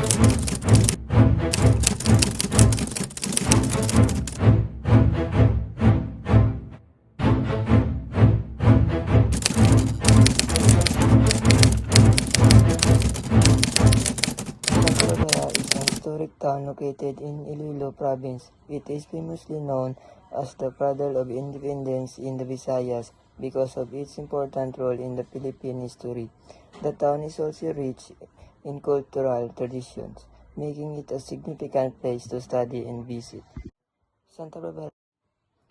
Santa Barbara is a historic town located in Iloilo Province. It is famously known as the cradle of independence in the Visayas because of its important role in the Philippine history. The town is also rich in cultural traditions, making it a significant place to study and visit. Santa Barbara.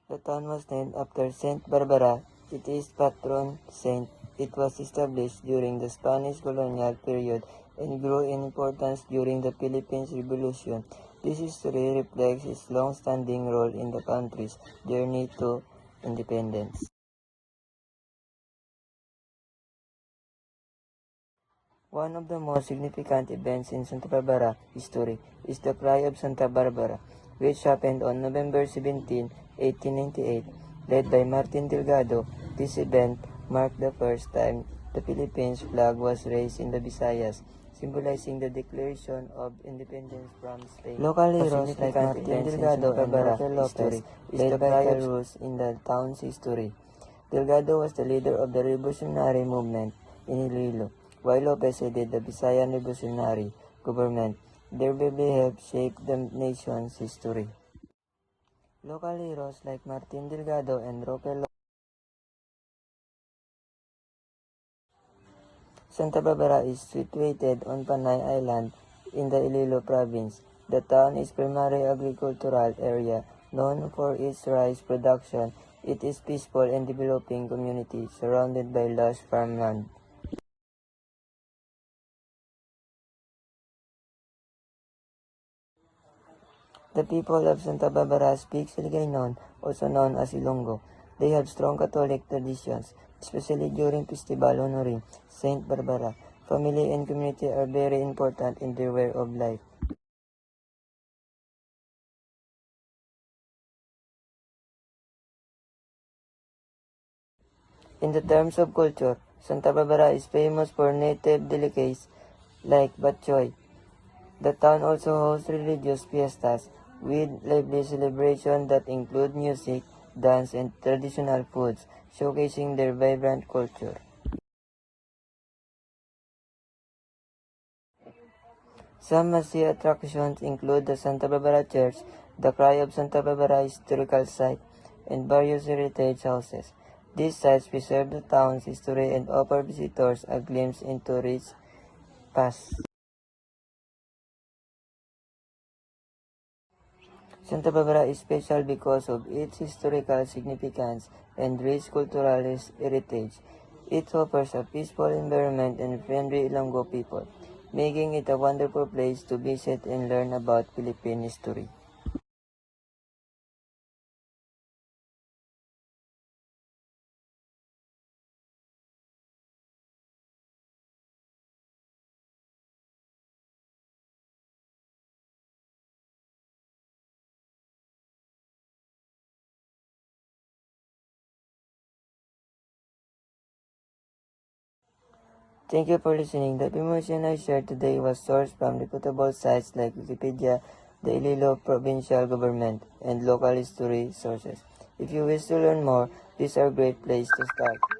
The town was named after Saint Barbara. It is patron saint. It was established during the Spanish colonial period and grew in importance during the Philippines Revolution. This history reflects its long-standing role in the country's journey to independence. One of the most significant events in Santa Barbara history is the Cry of Santa Barbara, which happened on November 17, 1898, led by Martin Delgado. This event marked the first time the Philippines flag was raised in the Visayas, symbolizing the declaration of independence from Spain. Local heroes like Martin Delgado and Roque Lopez played vital roles in the town's history. Delgado was the leader of the revolutionary movement in Iloilo, while Lopez headed the Visayan Revolutionary Government. Their bravery helped shape the nation's history. Local heroes like Martin Delgado and Roque Lopez. Santa Barbara is situated on Panay Island in the Iloilo Province. The town is primarily agricultural area known for its rice production. It is peaceful and developing community surrounded by lush farmland. The people of Santa Barbara speak Hiligaynon, also known as Ilonggo. They have strong Catholic traditions, especially during festival honoring Saint Barbara. Family and community are very important in their way of life. In the terms of culture, Santa Barbara is famous for native delicacies like batchoy. The town also hosts religious fiestas with lively celebrations that include music, dance, and traditional foods, showcasing their vibrant culture. Some must-see attractions include the Santa Barbara Church, the Cry of Santa Barbara Historical Site, and various heritage houses. These sites preserve the town's history and offer visitors a glimpse into its past. Santa Barbara is special because of its historical significance and rich cultural heritage. It offers a peaceful environment and friendly Ilonggo people, making it a wonderful place to visit and learn about Philippine history. Thank you for listening. The information I shared today was sourced from reputable sites like Wikipedia, the Iloilo Provincial Government, and local history sources. If you wish to learn more, these are great places to start.